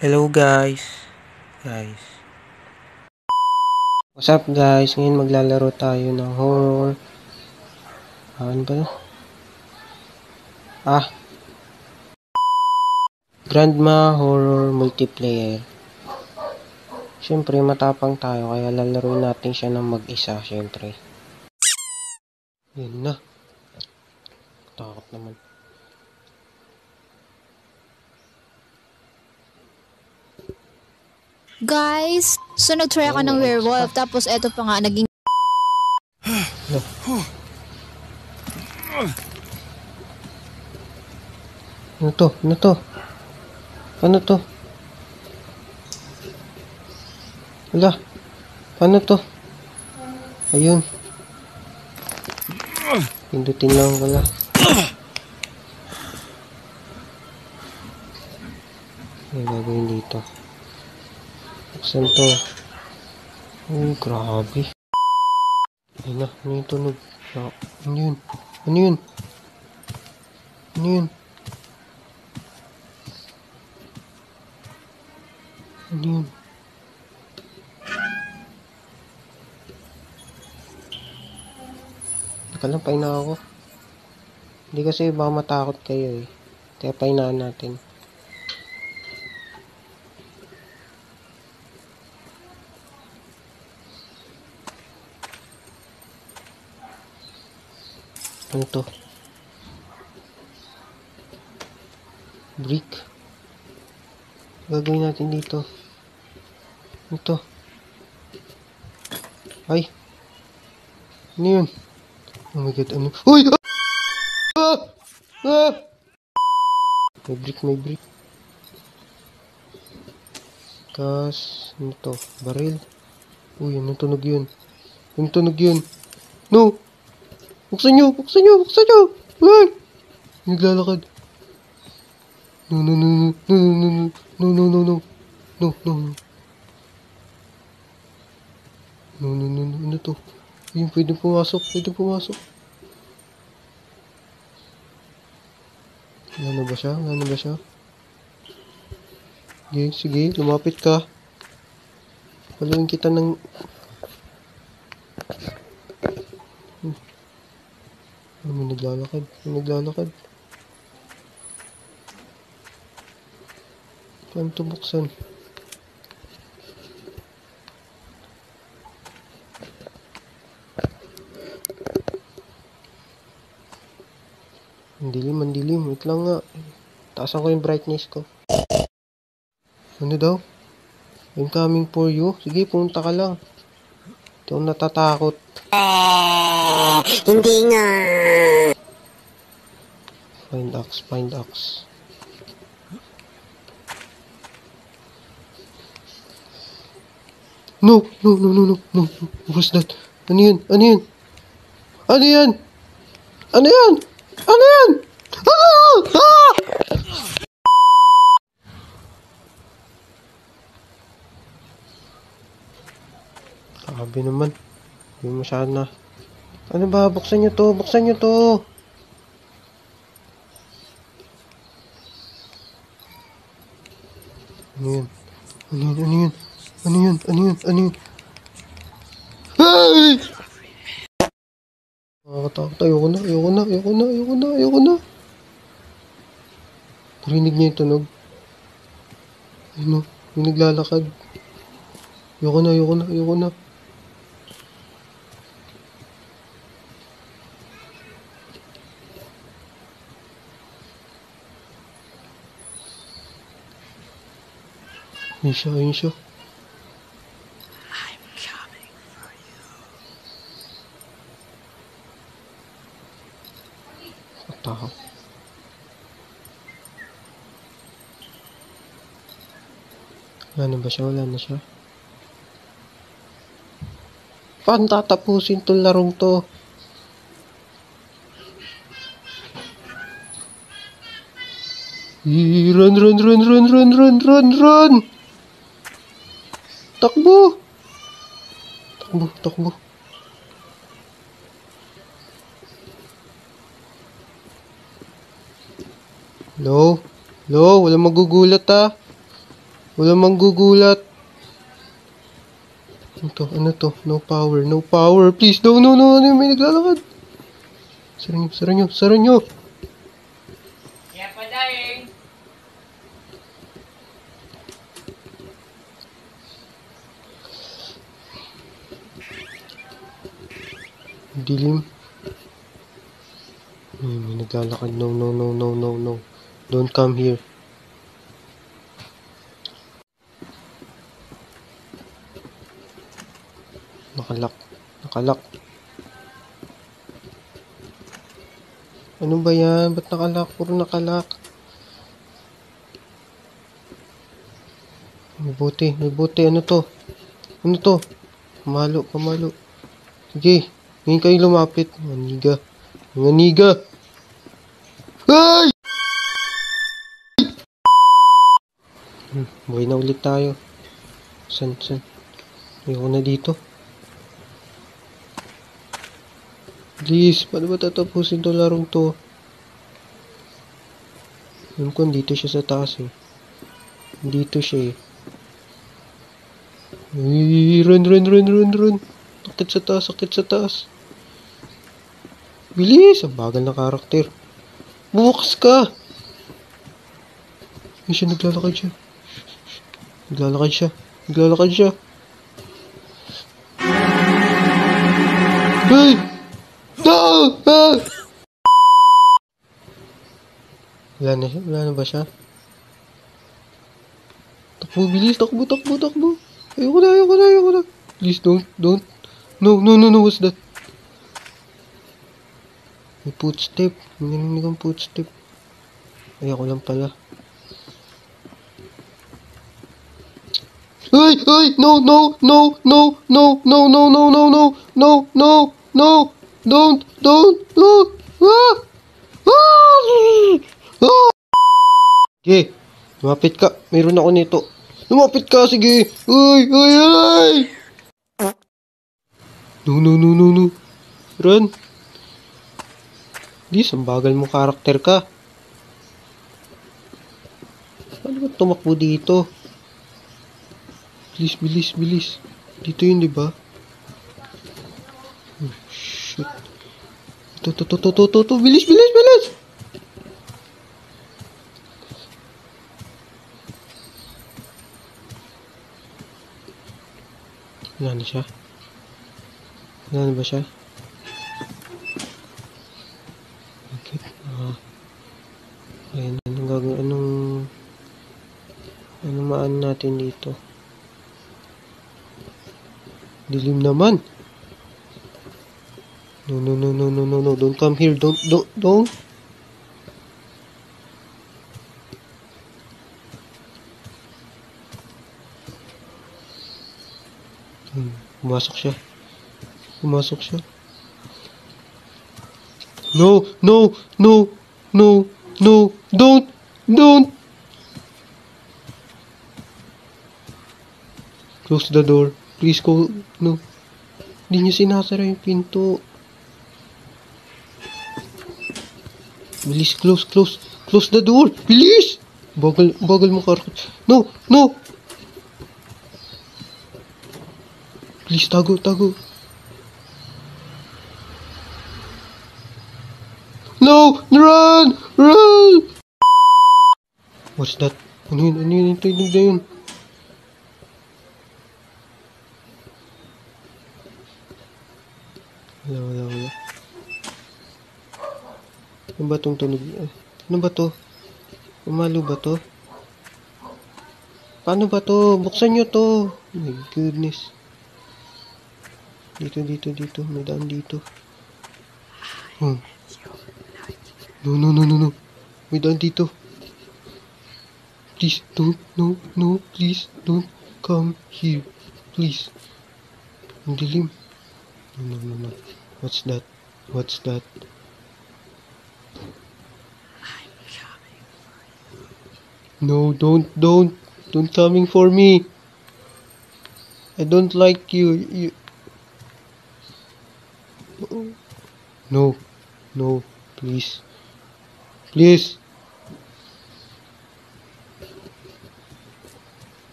Hello guys. What's up guys? Ngayon maglalaro tayo ng horror. Ano ba? Grandma Horror Multiplayer. Siyempre matapang tayo kaya lalaroin natin siya ng mag-isa siyempre. Yun na. Takot naman. Guys, so nag-try ako ng werewolf, tapos eto pa nga, naging... Ano to? Ano to? Wala. Paano to? Ayun. Pindutin lang wala. Ano gagawin dito? Saan to? Oh, grabe. Ayun na, ano yung tunog? Ano yun? Ano yun? Ano yun? Ano yun? Teka lang, paina ako. Hindi kasi baka matakot kayo eh. Kaya painaan natin. Ano to? Brick. Gagawin natin dito. Ano to? Ay! Ano yun? Oh my god, ano? Uy! Ah! May brick. Ano to? Baril. Uy, anong tunog yun? Anong tunog yun? No! Buksan nyo! Uy! Naglalakad. No. Ano to? Yung pwede pumasok. Wala na ba siya? Sige, lumapit ka. Paluin kita ng... May naglalakad. Paano ito buksan? Ang dilim. Wait lang nga. Taasan ko yung brightness ko. Ano daw? I'm coming for you. Sige, pumunta ka lang. Hindi ako natatakot. Hindi nga. Find axe. No. What's that? Ano yun? Sabi naman. Hindi masyado na. Ano ba? Buksan nyo to. Ano yun? Ay! Nakakatakot. Ayoko na. Narinig niya yung tunog. Ano? Yung naglalakad. Ayoko na. Ayun siya. I'm coming for you. Takot. Wala na siya. Paano tatapusin tong larong to? Run! Takbo! Hello? Walang magugulat ah. Walang manggugulat. Ano to? No power, no power. Please, no, no, no. Ano yung may naglalakad? Sara nyo, sara nyo. Dilim. May naglalakad. No, no, no, no, no, no. Don't come here. Nakalak. Nakalak. Ano ba yan? Ba't nakalak? Puro nakalak. May bote. May bote. Ano to? Ano to? Pamalo. Pamalo. Sige. Ngayon kayo lumapit. Mga niga. Mga niga. Ay! Buhay na ulit tayo. San? Ayoko na dito. Please, paano ba tatapusin to larong to? Alam ko, dito siya sa taas eh. Dito siya eh. Ay, run. Sakit sa taas. Bilis! Ang bagal na karakter. Bukas ka! Ay, siya, naglalakad siya. Naglalakad siya. Ay! No! Ah! Wala na ba siya? Takbo, bilis. Takbo. Ayoko na. Please, don't. No, what's that? May footstep. May narinig ang footstep. Ayoko lang pala. Ay! No! Don't! No! Ah! Ah! Sige, lumapit ka. Mayroon ako nito. Lumapit ka, sige. Ay! No. Run. Please, ang bagal mo karakter ka. Paano ba tumakbo dito? Bilis. Dito yun, di ba? Oh, shit. Ito. Bilis. Wala na siya? Wala na ba siya? Bakit? Ayan, anong gagawin? Anong maan natin dito? Dilim naman. No. Don't come here. Don't. Pumasok siya. No. Don't. Close the door. Please go. No. Hindi niya sinasara yung pinto. Bilis, close. Close the door. Bilis! Bagal mo karakot. No. Please, tago. No! Run! What's that? Ano yun? Tunog na yun. Wala. Ano ba itong tunog? Ano ba to? Umalo ba to? Paano ba to? Buksan nyo to. Oh my goodness. Dito. May daan dito. No. May daan dito. Please, don't. No. Please, don't come here. Please. Ang dilim. No. What's that? No, don't coming for me. I don't like you. No, please.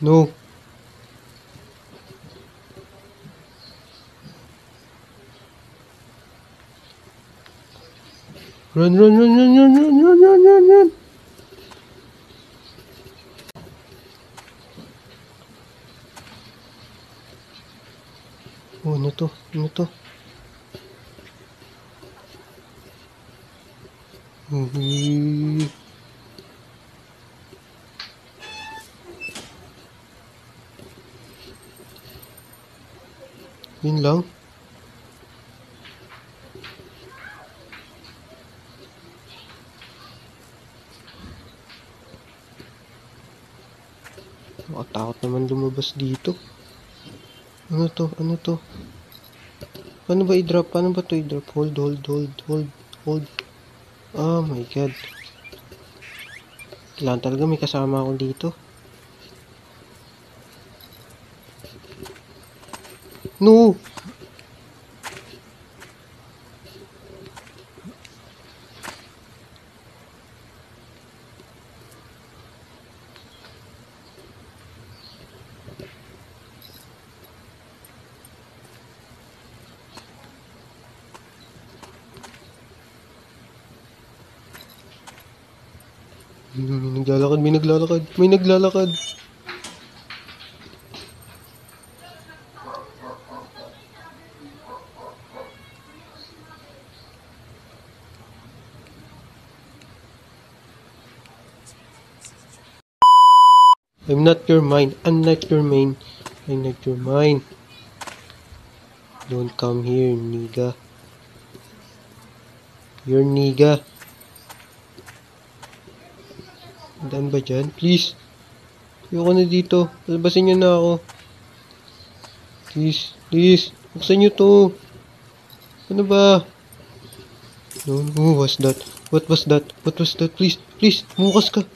No. Run, run, run, run, run, run, run, run, run, run. Oh, ano to? Ano to? Uy. Yun lang. Nakatakot naman lumabas dito. Ano to? Ano to? Paano ba i-drop? Paano ba to i-drop? Hold, hold, hold, hold, hold. Oh my god. Kailangan talaga may kasama ako dito. No! May naglalakad, may naglalakad, may naglalakad. I'm not your mind. I'm not your main. I'm not your mind. Don't come here, nigga. You're nigga. Daan ba dyan? Please. Ayoko na dito. Labasin nyo na ako. Please. Please. Buksan nyo to. Ano ba? No, no. What's that? What was that? What was that? Please. Please. Bukas ka.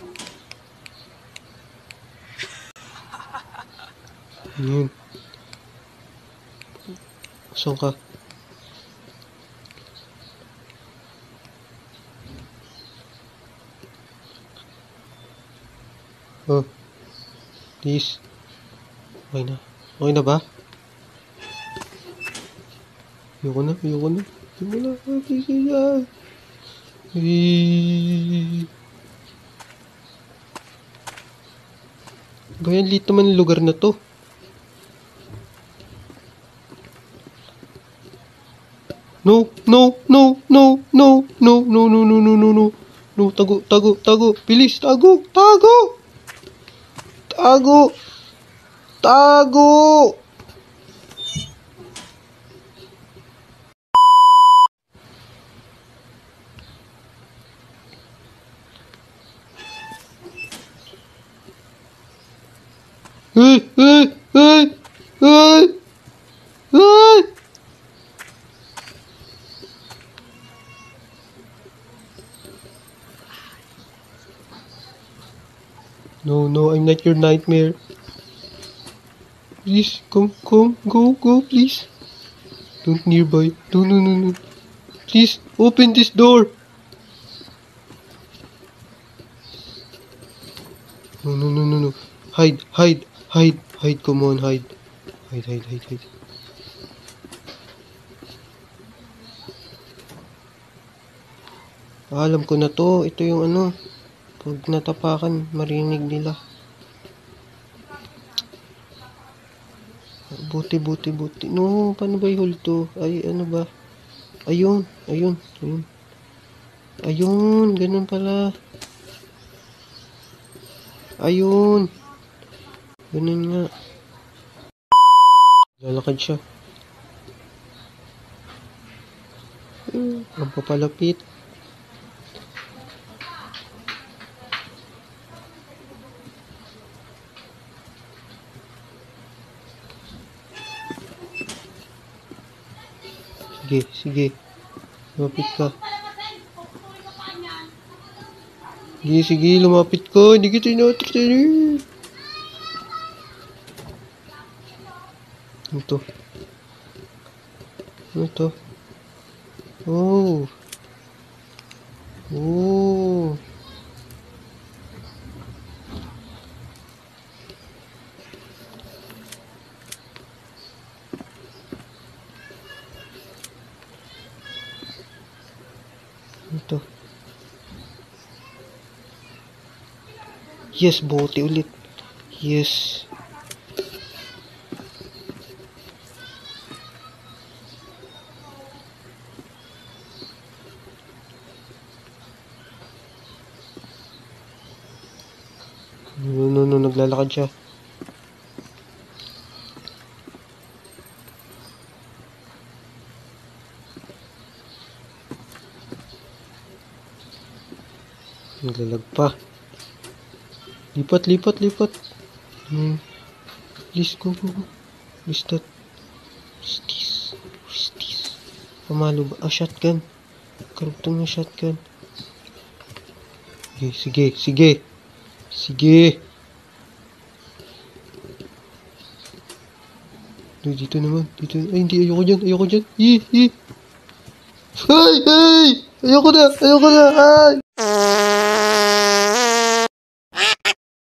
Yun. Saan ka? Oh. Please. Okay na. Okay na ba? Ayoko na. Ayoko na. Ayoko na. Please. Gaya lit naman yung lugar na to. No, no, no, no, no, no, no, no, no, no, no, no. No, tago, tago, tago. Bilis, tago, tago. Tago. Tago. Hey, hey, hey, hey, hey. No, no, I'm not your nightmare. Please, come, come, go, go, please. Don't nearby. No, no, no, no. Please, open this door. No, no, no, no, no. Hide, hide, hide, hide. Come on, hide. Hide, hide, hide, hide. Alam ko na to. Ito yung ano. Pag natapakan, marinig nila. Buti, buti, buti. No, paano ba i-hold to? Ay, ano ba? Ayun, ayun, ayun. Ayun, ganun pala. Ayun. Ganun nga. Lalakad siya. Ang papalapit. Sige, sige. Lumapit ka. Sige, sige, lumapit ka. Hindi kita inatrasin. Ano to? Ano to? Oh. Oh. Yes, bote ulit. Yes. No, naglalakad siya. Naglalag pa. Lipat. Please, go. Is that... What's this? Pamalo ba? Shotgun. Karugtong na shotgun. Sige. Dito naman. Ay, hindi. Ayoko dyan. Ay! Ayoko na. Ay!